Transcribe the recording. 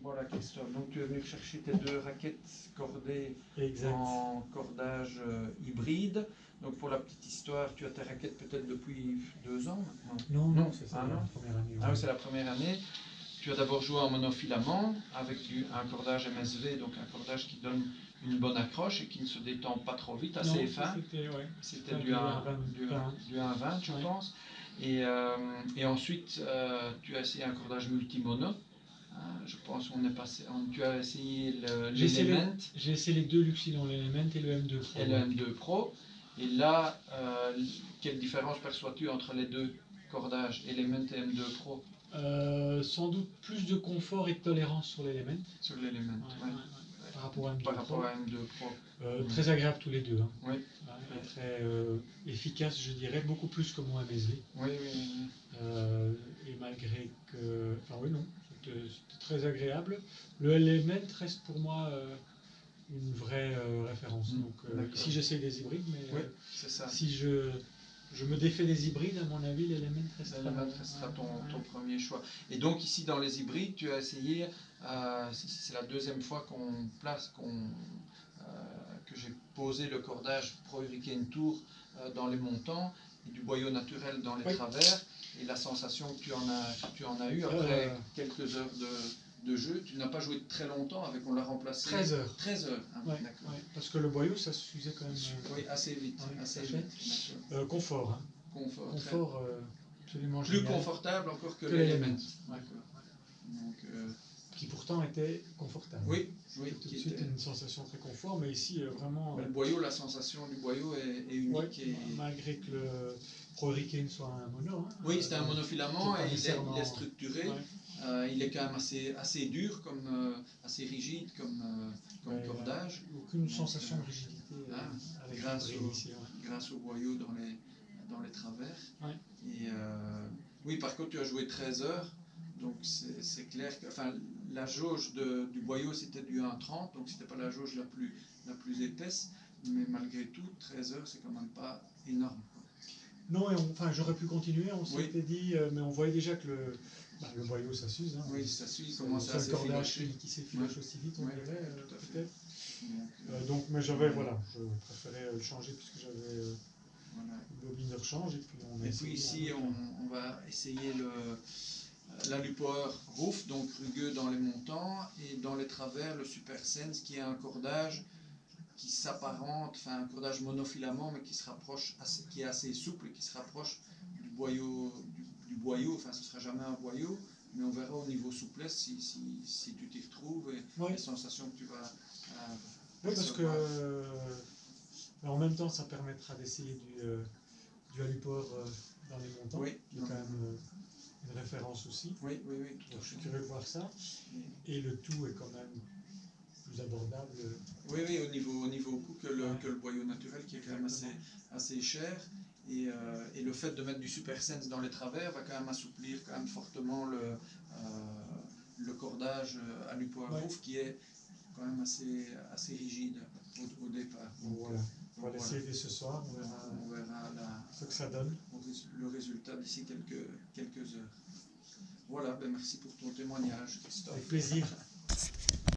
Voilà Christophe, donc tu es venu chercher tes 2 raquettes cordées Exact. en cordage hybride. Donc pour la petite histoire, tu as tes raquettes peut-être depuis 2 ans maintenant? Non, c'est ça, Ah, la non. première année. Ah oui, c'est la première année. Tu as d'abord joué en monofilament avec un cordage MSV, donc un cordage qui donne une bonne accroche et qui ne se détend pas trop vite, assez fin. C'était du 1,20 je pense. Et ensuite, tu as essayé un cordage multimono. Je pense qu'on est passé. Tu as essayé l'Element. J'ai essayé les 2 Luxilon, l'Element et le M2 Pro. Et le M2 Pro. Et là, quelle différence perçois-tu entre les 2 cordages, Element et M2 Pro? Sans doute plus de confort et de tolérance sur l'Element. Sur l'Element, oui. Par rapport à M2 Pro. Très agréable tous les 2. Hein. Oui. Et très efficace, je dirais, beaucoup plus que mon MSV. Oui. Et malgré que. Enfin, oui, non, c'était très agréable. Le Element reste pour moi une vraie référence. Donc, ici, j'essaie des hybrides, mais c'est ça. Si je me défais des hybrides, à mon avis, l'Element restera ton premier choix. Et donc, ici, dans les hybrides, tu as essayé, c'est la 2e fois que j'ai posé le cordage Pro Hurricane Tour dans les montants et du boyau naturel dans les travers. Et la sensation que tu en as eu après quelques heures de jeu, tu n'as pas joué très longtemps avec, on l'a remplacé 13 heures. 13 heures, hein, ouais, parce que le boyau, ça suffisait quand même. Oui, assez vite. Confort. Hein. Confort absolument plus génial. Confortable encore que l'Element. Donc, qui pourtant était confortable. Oui. Tout de suite une sensation très confort, mais ici vraiment. Le boyau, la sensation du boyau est unique. Malgré que le Pro Hurricane soit un mono. Hein, oui, c'est un monofilament et il est structuré. Il est quand même assez dur, assez rigide comme cordage. Aucune sensation de rigidité avec grâce au boyau dans les travers. Et oui, par contre, tu as joué 13 heures. Donc c'est clair que la jauge du boyau c'était du 1,30, donc c'était pas la jauge la plus épaisse, mais malgré tout 13 heures c'est quand même pas énorme. Non, et j'aurais pu continuer, on s'était dit, mais on voyait déjà que le boyau ça s'use. Hein, oui, ça s'use, commence à s'effilocher. Qui s'effiloche aussi vite, on dirait, peut-être. Donc, mais je préférais le changer puisque j'avais une bobine de rechange. Et puis ici on va essayer l'Alupower Roof, donc rugueux dans les montants, et dans les travers le Super Sense qui est un cordage qui s'apparente, un cordage monofilament mais qui est assez souple et qui se rapproche du boyau, ce ne sera jamais un boyau, mais on verra au niveau souplesse si tu t'y retrouves et les sensations que tu vas oui, parce que en même temps ça permettra d'essayer du Alupower dans les montants, qui est quand même une référence aussi. Oui. Donc, je suis curieux de voir ça. Et le tout est quand même plus abordable. Oui, au niveau coût que le boyau naturel qui est quand même assez cher. Et le fait de mettre du Super Sense dans les travers va quand même assouplir quand même fortement le cordage Alupower Roof qui est quand même assez rigide au départ. Donc, voilà. On va l'essayer dès ce soir, on verra ce que ça donne. Le résultat d'ici quelques heures. Voilà, merci pour ton témoignage, Christophe. Avec plaisir.